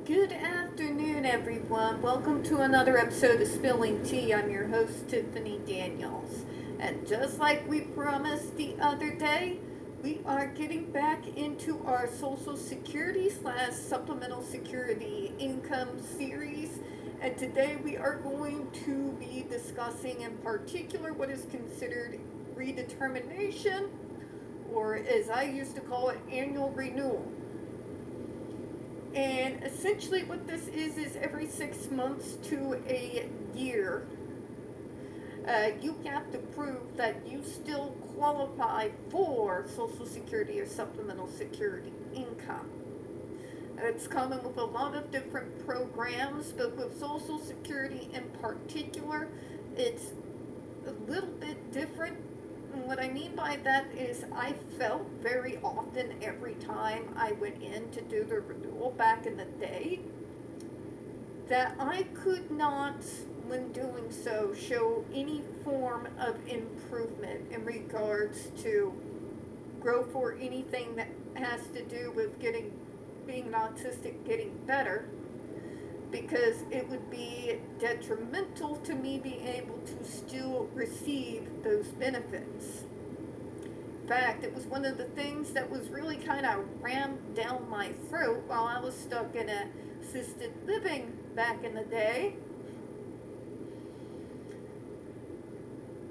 Good afternoon, everyone. Welcome to another episode of Spilling Tea. I'm your host, Tiffany Daniels. And just like we promised the other day, we are getting back into our Social Security / Supplemental Security Income series. And today we are going to be discussing in particular what is considered redetermination, or as I used to call it, annual renewal. And essentially what this is every 6 months to a year, you have to prove that you still qualify for Social Security or Supplemental Security income. It's common with a lot of different programs, but with Social Security in particular, it's a little bit different. And what I mean by that is I felt very often every time I went in to do the renewal back in the day that I could not, when doing so, show any form of improvement in regards to growth or anything that has to do with being autistic getting better, because it would be detrimental to me being able to still receive those benefits. In fact, it was one of the things that was really kind of rammed down my throat while I was stuck in assisted living back in the day.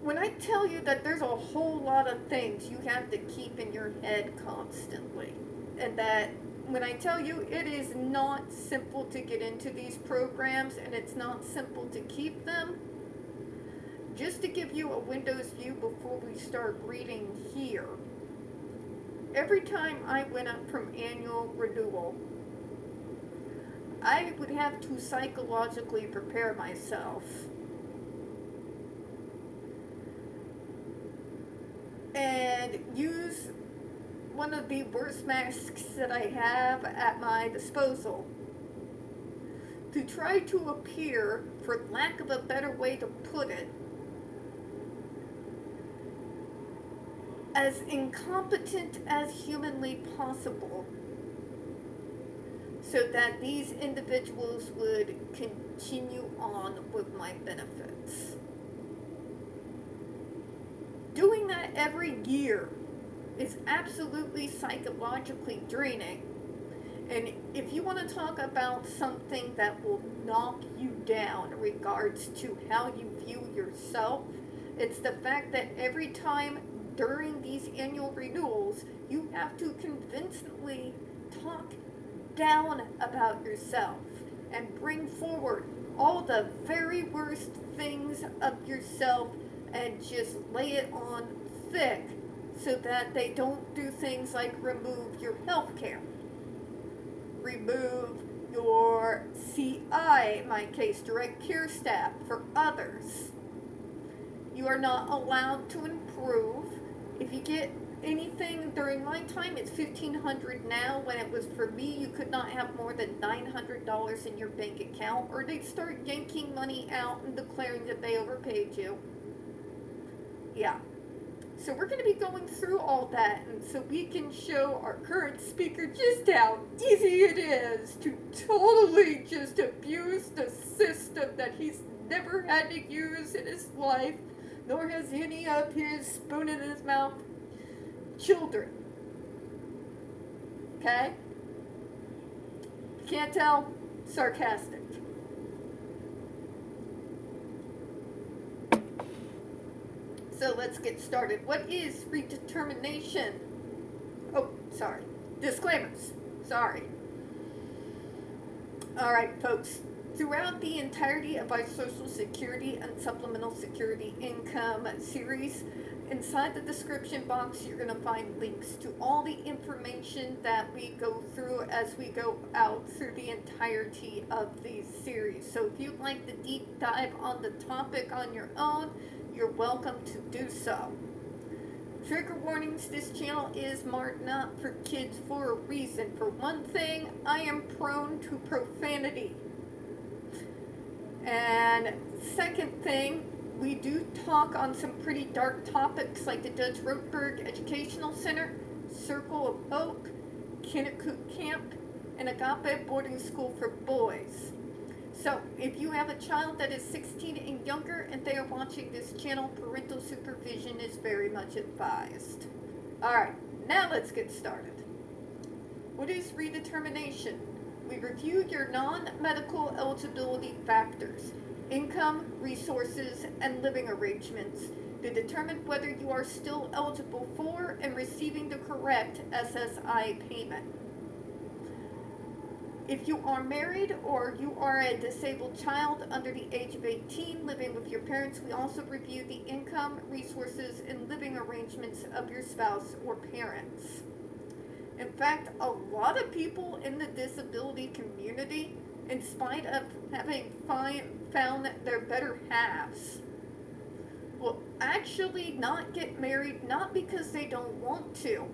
When I tell you that there's a whole lot of things you have to keep in your head constantly, and that when I tell you it is not simple to get into these programs and it's not simple to keep them, just to give you a Windows view before we start reading here, every time I went up from annual renewal, I would have to psychologically prepare myself and use one of the worst masks that I have at my disposal to try to appear, for lack of a better way to put it, as incompetent as humanly possible, so that these individuals would continue on with my benefits. Doing that every year is absolutely psychologically draining. And if you want to talk about something that will knock you down in regards to how you view yourself, it's the fact that every time during these annual renewals, you have to convincingly talk down about yourself and bring forward all the very worst things of yourself and just lay it on thick, so that they don't do things like remove your health care, remove your CI, in my case, direct care staff for others. You are not allowed to improve. If you get anything during my time, it's $1,500 now. When it was for me, you could not have more than $900 in your bank account, or they'd start yanking money out and declaring that they overpaid you. Yeah. So we're going to be going through all that, and so we can show our current speaker just how easy it is to totally just abuse the system that he's never had to use in his life, nor has any of his spoon in his mouth children. Okay? Can't tell? Sarcastic. So let's get started. What is redetermination? Oh, sorry. Disclaimers. Sorry. Alright, folks. Throughout the entirety of our Social Security and Supplemental Security Income series, inside the description box, you're going to find links to all the information that we go through as we go out through the entirety of these series. So if you'd like the deep dive on the topic on your own, you're welcome to do so. Trigger warnings, this channel is marked up for kids for a reason. For one thing, I am prone to profanity. And second thing, we do talk on some pretty dark topics like the Judge Rothberg Educational Center, Circle of Hope, Kennecook Camp, an agape boarding school for boys. So, if you have a child that is 16 and younger and they are watching this channel, parental supervision is very much advised. Alright, now let's get started. What is redetermination? We review your non-medical eligibility factors, income, resources, and living arrangements to determine whether you are still eligible for and receiving the correct SSI payment. If you are married or you are a disabled child under the age of 18 living with your parents, we also review the income, resources, and living arrangements of your spouse or parents. In fact, a lot of people in the disability community, in spite of having found their better halves, will actually not get married, not because they don't want to,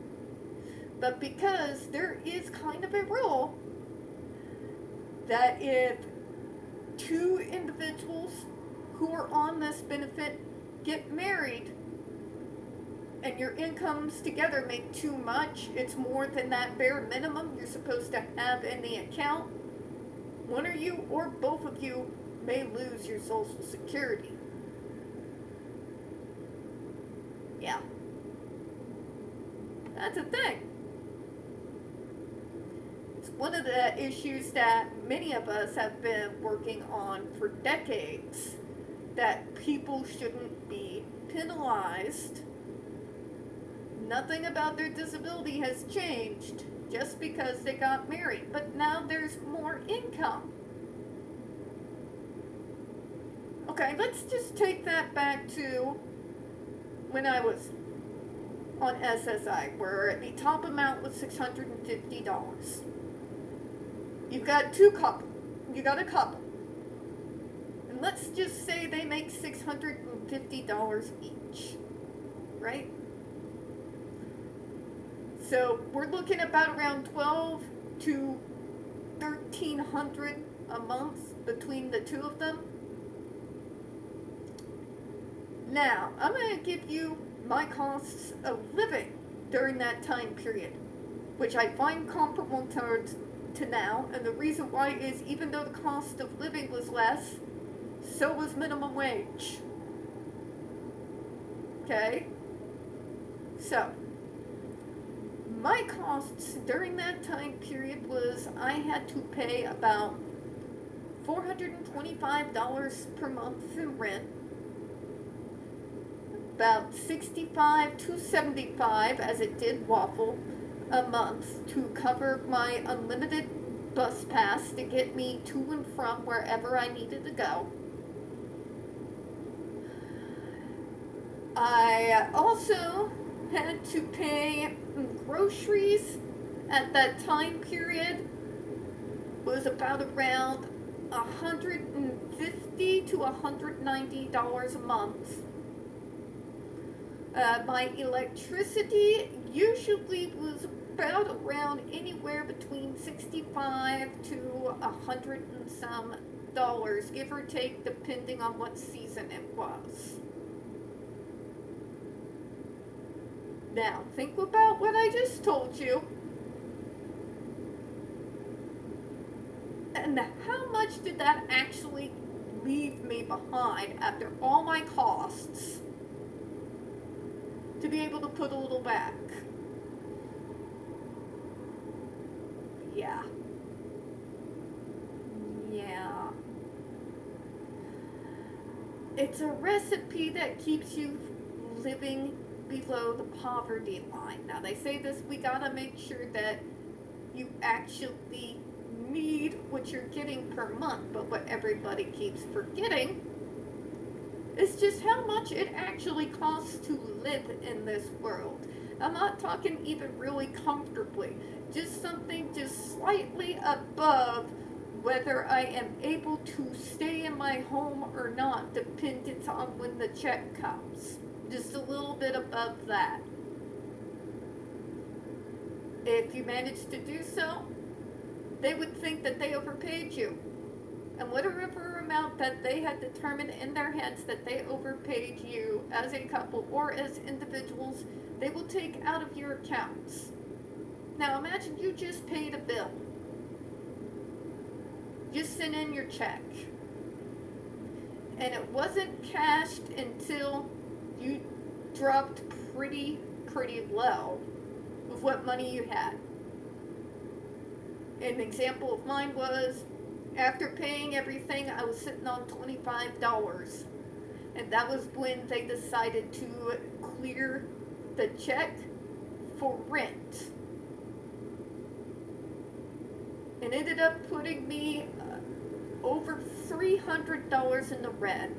but because there is kind of a rule that if two individuals who are on this benefit get married and your incomes together make too much, it's more than that bare minimum you're supposed to have in the account, one of you or both of you may lose your Social Security. Yeah. That's a thing. It's one of the issues that many of us have been working on for decades, that people shouldn't be penalized. Nothing about their disability has changed just because they got married, but now there's more income. Okay, let's just take that back to when I was on SSI, where the top amount was $650. You've got a couple. And let's just say they make $650 each, right? So we're looking about around $1,200 to $1,300 a month between the two of them. Now, I'm going to give you my costs of living during that time period, which I find comparable to now, and the reason why is even though the cost of living was less, so was minimum wage. Okay? So, my costs during that time period was I had to pay about $425 per month in rent, about $65 to $75, as it did waffle, a month to cover my unlimited bus pass to get me to and from wherever I needed to go. I also had to pay groceries at that time period, was about around $150 to $190 a month. My electricity usually was about around anywhere between $65 to $100 and some dollars, give or take, depending on what season it was. Now, think about what I just told you. And how much did that actually leave me behind after all my costs to be able to put a little back? Yeah. It's a recipe that keeps you living below the poverty line. Now, they say this, we gotta make sure that you actually need what you're getting per month, but what everybody keeps forgetting is just how much it actually costs to live in this world. I'm not talking even really comfortably, just something just slightly above whether I am able to stay in my home or not, dependent on when the check comes. Just a little bit above that. If you manage to do so, they would think that they overpaid you. And whatever amount that they had determined in their heads that they overpaid you as a couple or as individuals, they will take out of your accounts. Now imagine you just paid a bill. Just send in your check. And it wasn't cashed until you dropped pretty low with what money you had. An example of mine was, after paying everything, I was sitting on $25. And that was when they decided to clear the check for rent. And ended up putting me over $300 in the red.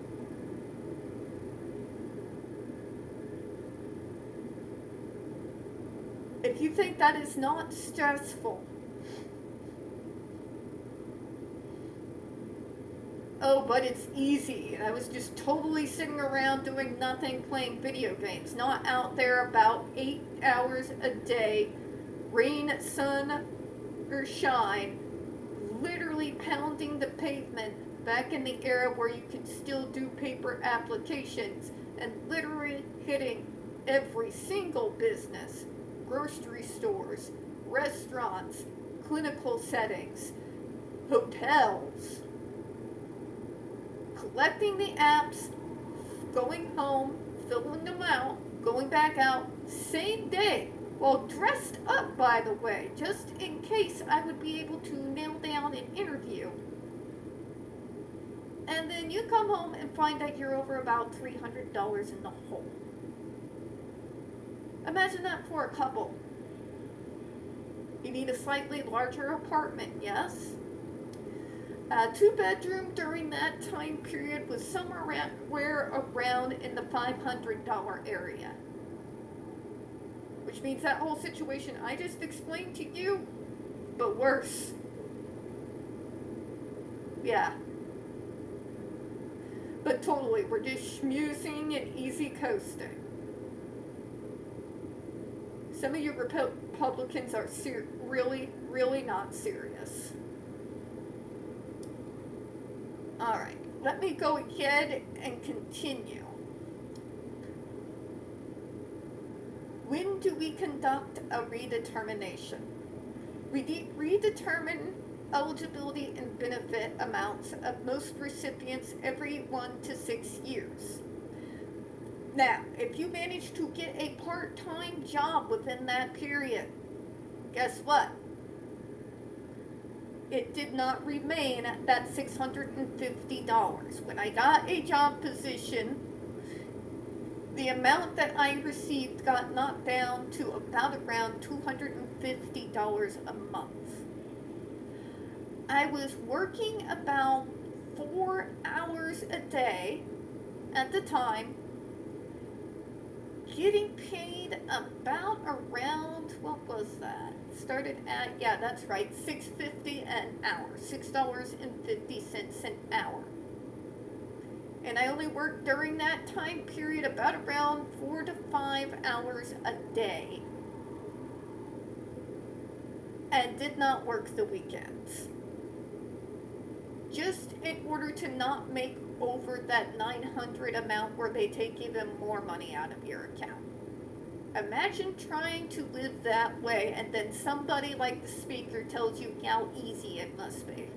If you think that is not stressful, oh, but it's easy. I was just totally sitting around doing nothing, playing video games, not out there about 8 hours a day, rain, sun, or shine, literally pounding the pavement back in the era where you could still do paper applications, and literally hitting every single business, grocery stores, restaurants, clinical settings, hotels, collecting the apps, going home, filling them out, going back out, same day. Well, dressed up, by the way, just in case I would be able to nail down an interview. And then you come home and find that you're over about $300 in the hole. Imagine that for a couple. You need a slightly larger apartment, yes? 2-bedroom during that time period was somewhere around in the $500 area. Which means that whole situation I just explained to you, but worse. Yeah. But totally, we're just schmoozing and easy coasting. Some of you Republicans are really not serious. Alright, let me go ahead and continue. When do we conduct a redetermination? We redetermine eligibility and benefit amounts of most recipients every 1 to 6 years. Now, if you manage to get a part-time job within that period, guess what? It did not remain at that $650. When I got a job position, the amount that I received got knocked down to about around $250 a month. I was working about 4 hours a day at the time, getting paid about around, what was that? Started at, yeah, that's right, $6.50 an hour, $6.50 an hour. And I only worked during that time period about around 4 to 5 hours a day. And did not work the weekends. Just in order to not make over that $900 amount where they take even more money out of your account. Imagine trying to live that way and then somebody like the speaker tells you how easy it must be.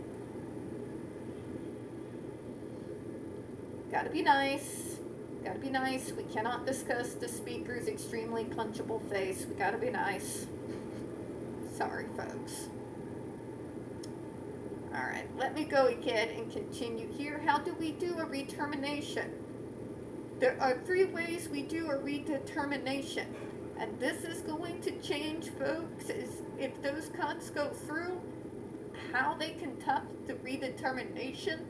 Gotta be nice. Gotta be nice. We cannot discuss the speaker's extremely punchable face. We gotta be nice. Sorry, folks. Alright, let me go ahead and continue here. How do we do a redetermination? There are 3 ways we do a redetermination. And this is going to change, folks, is if those cuts go through, how they conduct the redetermination.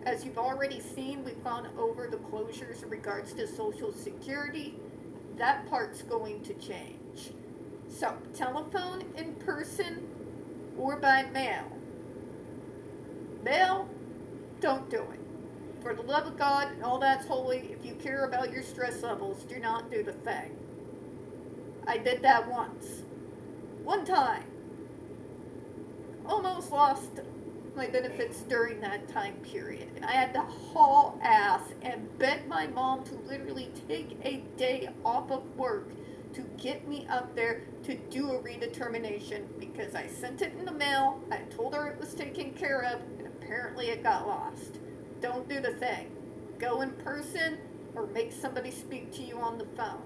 As you've already seen, we've gone over the closures in regards to Social Security. That part's going to change. So, telephone, in person, or by mail. Mail, don't do it. For the love of God and all that's holy, if you care about your stress levels, do not do the thing. I did that once. One time. Almost lost my benefits during that time period. And I had to haul ass and beg my mom to literally take a day off of work to get me up there to do a redetermination because I sent it in the mail, I told her it was taken care of, and apparently it got lost. Don't do the thing. Go in person or make somebody speak to you on the phone.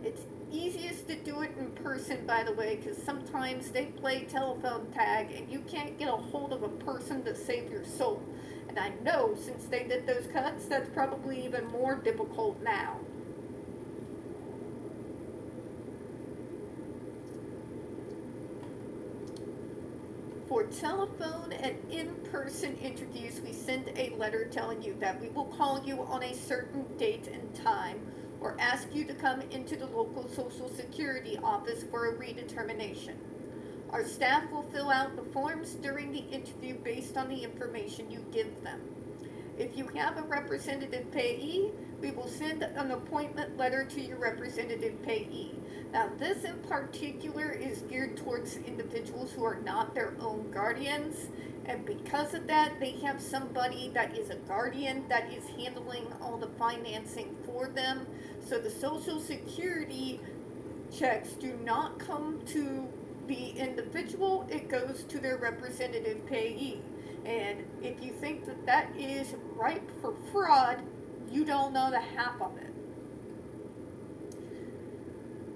It's easiest to do it in person, by the way, because sometimes they play telephone tag and you can't get a hold of a person to save your soul. And I know since they did those cuts, that's probably even more difficult now. For telephone and in-person interviews, we send a letter telling you that we will call you on a certain date and time or ask you to come into the local Social Security office for a redetermination. Our staff will fill out the forms during the interview based on the information you give them. If you have a representative payee, we will send an appointment letter to your representative payee. Now, this in particular is geared towards individuals who are not their own guardians, and because of that, they have somebody that is a guardian that is handling all the financing for them. So the Social Security checks do not come to the individual, it goes to their representative payee. And if you think that that is ripe for fraud, you don't know the half of it.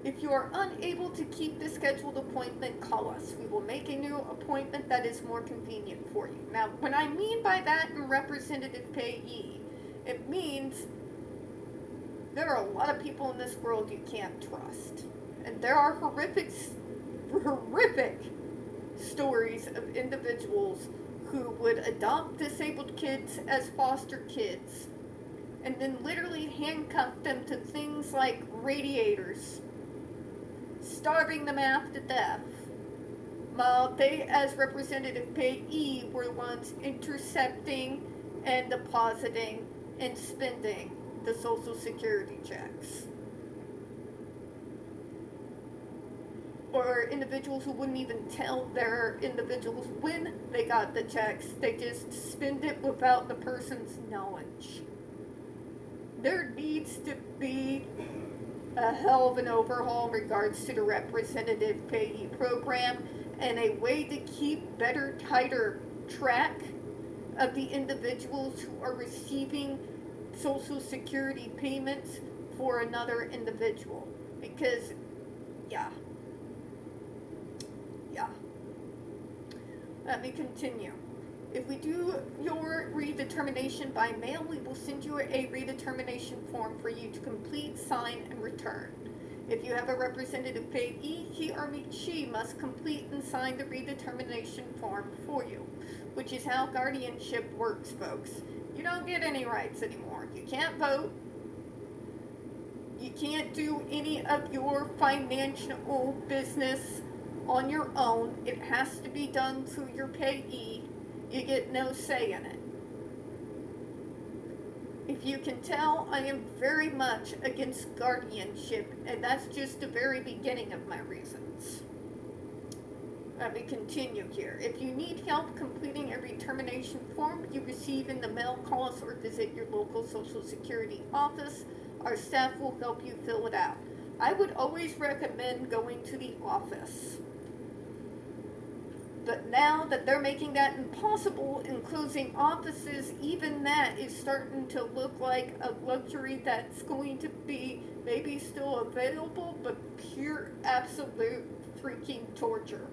If you are unable to keep the scheduled appointment, call us. We will make a new appointment that is more convenient for you. Now, when I mean by that in representative payee, it means there are a lot of people in this world you can't trust. And there are horrific stories of individuals who would adopt disabled kids as foster kids and then literally handcuff them to things like radiators, starving them half to death, while they, as representative payee, were the ones intercepting and depositing and spending the Social Security checks. Or individuals who wouldn't even tell their individuals when they got the checks. They just spend it without the person's knowledge. There needs to be a hell of an overhaul in regards to the representative payee program and a way to keep better, tighter track of the individuals who are receiving Social Security payments for another individual. Because, yeah. Let me continue. If we do your redetermination by mail, we will send you a redetermination form for you to complete, sign, and return. If you have a representative payee, he or she must complete and sign the redetermination form for you, which is how guardianship works, folks. You don't get any rights anymore. You can't vote. You can't do any of your financial business on your own. It has to be done through your payee. You get no say in it. If you can tell, I am very much against guardianship, and that's just the very beginning of my reasons. Let me continue here. If you need help completing a redetermination form you receive in the mail, call us or visit your local Social Security office. Our staff will help you fill it out. I would always recommend going to the office. But now that they're making that impossible and closing offices, even that is starting to look like a luxury that's going to be maybe still available, but pure, absolute freaking torture.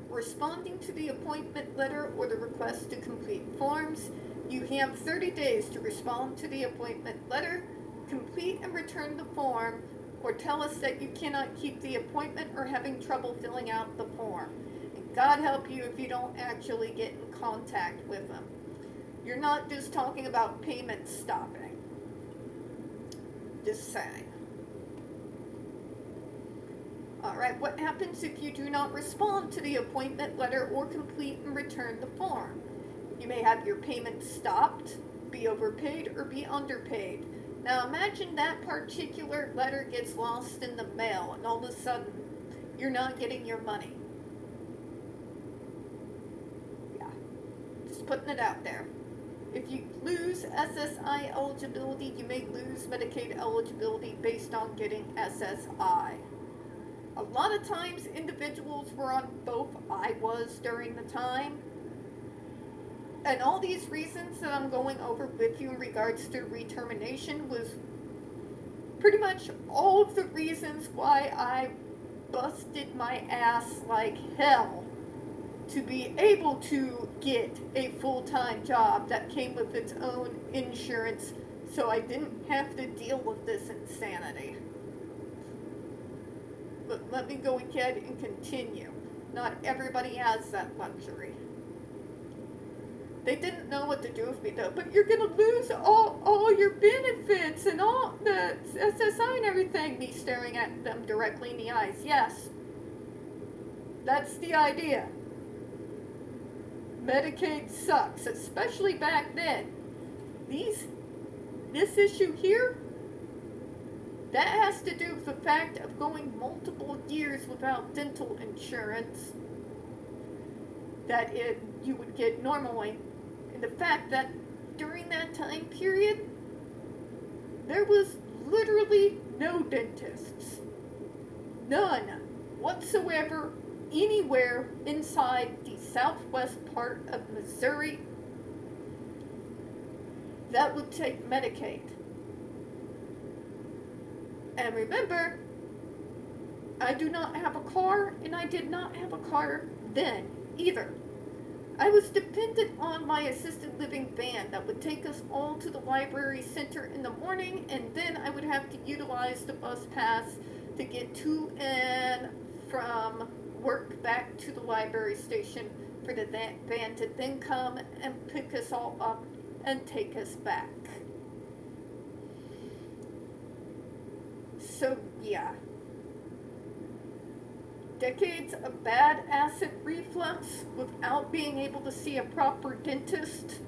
Responding to the appointment letter or the request to complete forms, you have 30 days to respond to the appointment letter, complete and return the form, or tell us that you cannot keep the appointment or having trouble filling out the form. And God help you if you don't actually get in contact with them. You're not just talking about payment stopping. Just saying. Alright, what happens if you do not respond to the appointment letter or complete and return the form? You may have your payment stopped, be overpaid, or be underpaid. Now imagine that particular letter gets lost in the mail and all of a sudden you're not getting your money. Yeah, just putting it out there. If you lose SSI eligibility, you may lose Medicaid eligibility based on getting SSI. A lot of times individuals were on both. I was during the time. And all these reasons that I'm going over with you in regards to redetermination was pretty much all of the reasons why I busted my ass like hell to be able to get a full-time job that came with its own insurance, so I didn't have to deal with this insanity. But let me go ahead and continue. Not everybody has that luxury. They didn't know what to do with me though, but you're gonna lose all your benefits and all the SSI and everything. Me staring at them directly in the eyes. Yes, that's the idea. Medicaid sucks, especially back then. This issue here, that has to do with the fact of going multiple years without dental insurance that you would get normally. And the fact that during that time period, there was literally no dentists. None whatsoever anywhere inside the southwest part of Missouri that would take Medicaid. And remember, I do not have a car, and I did not have a car then either. I was dependent on my assisted living van that would take us all to the library center in the morning, and then I would have to utilize the bus pass to get to and from work back to the library station for the van to then come and pick us all up and take us back. So yeah, decades of bad acid reflux without being able to see a proper dentist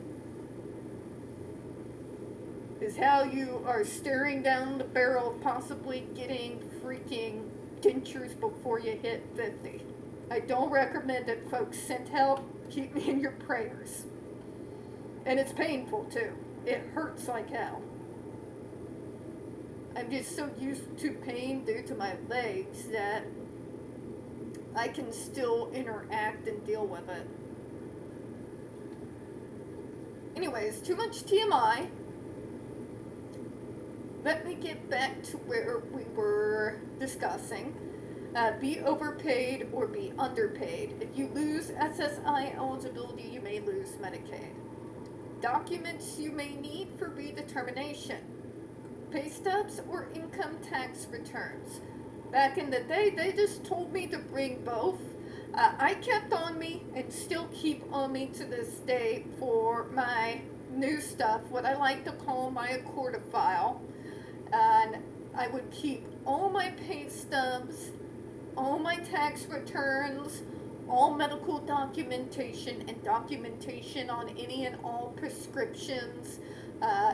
is how you are staring down the barrel of possibly getting freaking dentures before you hit 50. I don't recommend it, folks. Send help. Keep me in your prayers. And it's painful too. It hurts like hell. I'm just so used to pain due to my legs that I can still interact and deal with it. Anyways, too much TMI. Let me get back to where we were discussing. Be overpaid or be underpaid. If you lose SSI eligibility, you may lose Medicaid. Documents you may need for redetermination. Pay stubs or income tax returns. Back in the day, they just told me to bring both. I kept on me and still keep on me to this day for my new stuff, what I like to call my accorda file. And I would keep all my pay stubs, all my tax returns, all medical documentation, and documentation on any and all prescriptions,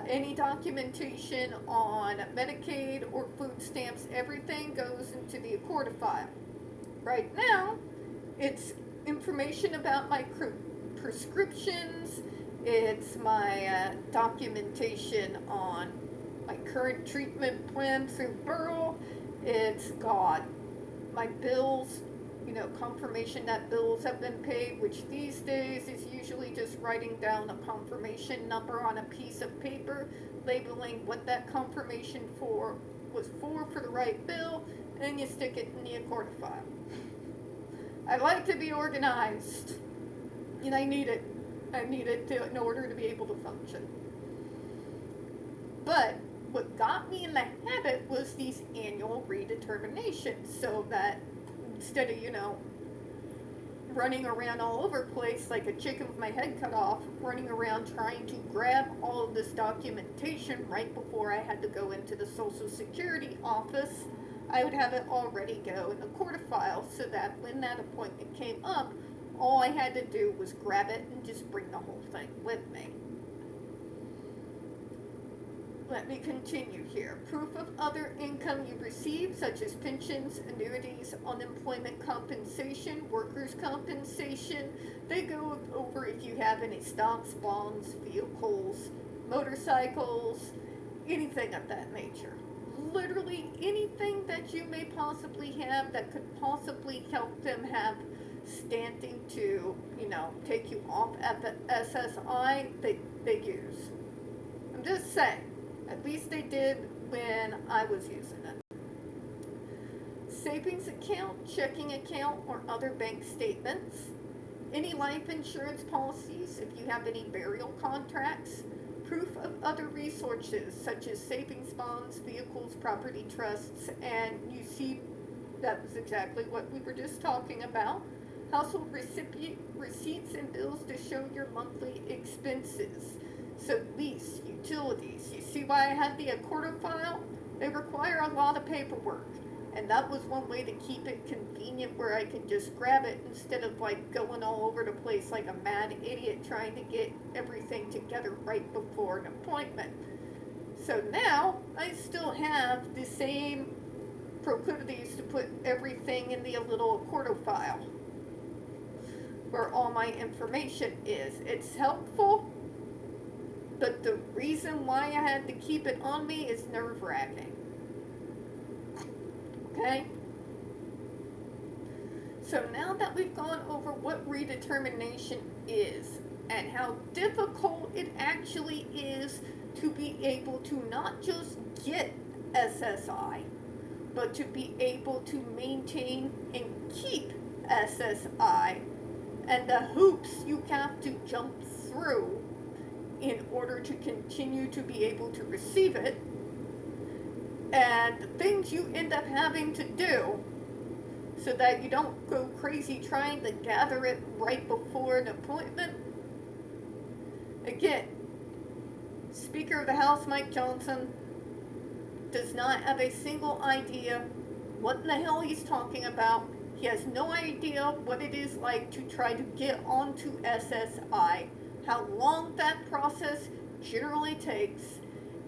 any documentation on Medicaid or food stamps. Everything goes into the accorda file. Right now, it's information about my prescriptions, it's my documentation on my current treatment plan through Burl, it's got my bills, confirmation that bills have been paid, which these days is usually just writing down a confirmation number on a piece of paper, labeling what that confirmation was for the right bill, and you stick it in the accorda file. I like to be organized, and I need it. In order to be able to function. But what got me in the habit was these annual redeterminations, so that instead of, running around all over the place like a chicken with my head cut off, running around trying to grab all of this documentation right before I had to go into the Social Security office, I would have it already go in the accorda file so that when that appointment came up, all I had to do was grab it and just bring the whole thing with me. let me continue here. Proof of other income you receive, such as pensions, annuities, unemployment compensation, workers' compensation. They go over if you have any stocks, bonds, vehicles, motorcycles, anything of that nature. Literally anything that you may possibly have that could possibly help them have standing to, take you off at the SSI, they use. I'm just saying. At least they did when I was using it. Savings account, checking account, or other bank statements. Any life insurance policies, if you have any burial contracts. Proof of other resources, such as savings bonds, vehicles, property trusts, and you see that was exactly what we were just talking about. Household receipts and bills to show your monthly expenses. So lease, utilities. You see why I had the Accordo file? They require a lot of paperwork. And that was one way to keep it convenient where I could just grab it instead of going all over the place like a mad idiot trying to get everything together right before an appointment. So now I still have the same proclivities to put everything in the little Accordo file where all my information is. It's helpful. But the reason why I had to keep it on me is nerve-wracking. Okay? So now that we've gone over what redetermination is and how difficult it actually is to be able to not just get SSI, but to be able to maintain and keep SSI, and the hoops you have to jump through in order to continue to be able to receive it, and the things you end up having to do so that you don't go crazy trying to gather it right before an appointment. Again, Speaker of the House Mike Johnson does not have a single idea what in the hell he's talking about. He has no idea what it is like to try to get onto SSI, how long that process generally takes,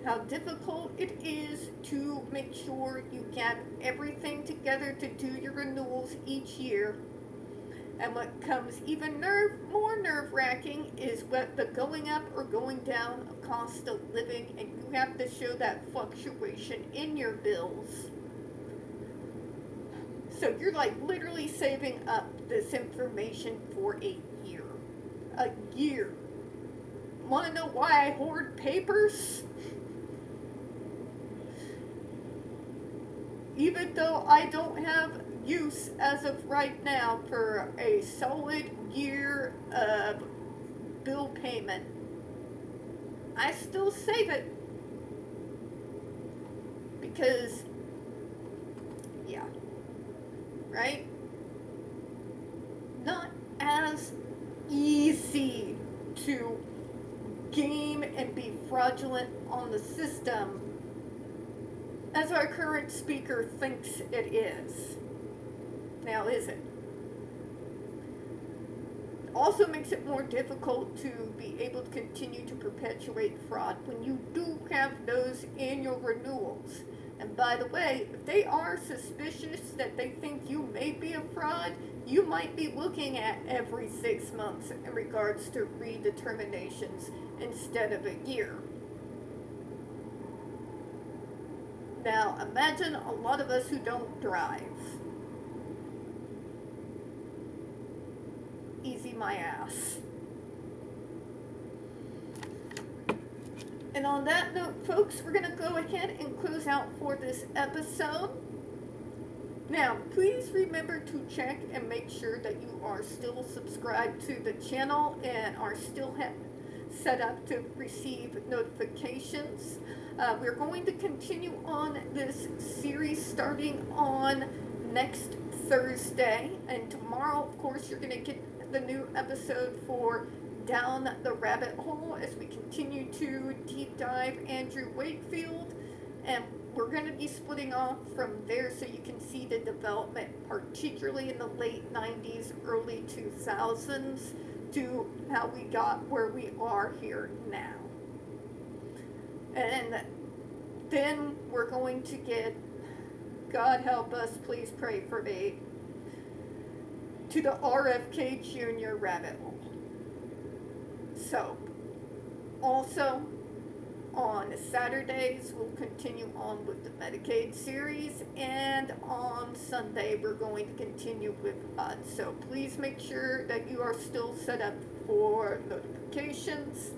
how difficult it is to make sure you get everything together to do your renewals each year. And what comes even more nerve-wracking is what the going up or going down of cost of living, and you have to show that fluctuation in your bills. So you're literally saving up this information for a year. A year. Want to know why I hoard papers? Even though I don't have use as of right now for a solid year of bill payment, I still save it because, yeah, right? Not as easy to game and be fraudulent on the system as our current speaker thinks it is. Now, is it? Also makes it more difficult to be able to continue to perpetuate fraud when you do have those annual renewals. And by the way, if they are suspicious that they think you may be a fraud, you might be looking at every 6 months in regards to redeterminations instead of a year. Now, imagine a lot of us who don't drive. Easy my ass. And on that note, folks, we're going to go ahead and close out for this episode. Now, please remember to check and make sure that you are still subscribed to the channel and are still set up to receive notifications. We're going to continue on this series starting on next Thursday. And tomorrow, of course, you're going to get the new episode for Down the Rabbit Hole as we continue to deep dive Andrew Wakefield. And we're going to be splitting off from there so you can see the development, particularly in the late 90s, early 2000s, to how we got where we are here now. And Then we're going to get, God help us, please pray for me, to the RFK Jr. rabbit hole. So, also, on Saturdays, we'll continue on with the Medicaid series, and on Sunday, we're going to continue with HUD. So please make sure that you are still set up for notifications.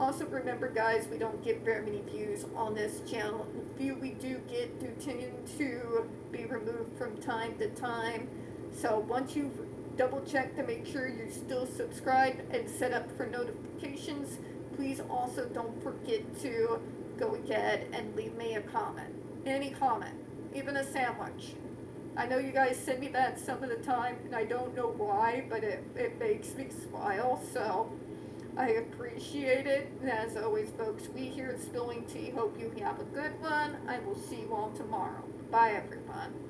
Also remember, guys, we don't get very many views on this channel. The few we do get do tend to be removed from time to time. So once you've double checked to make sure you're still subscribed and set up for notifications, please also don't forget to go ahead and leave me a comment. Any comment, even a sandwich. I know you guys send me that some of the time, and I don't know why, but it makes me smile, so I appreciate it. And as always, folks, we here at Spilling Tea hope you have a good one. I will see you all tomorrow. Bye, everyone.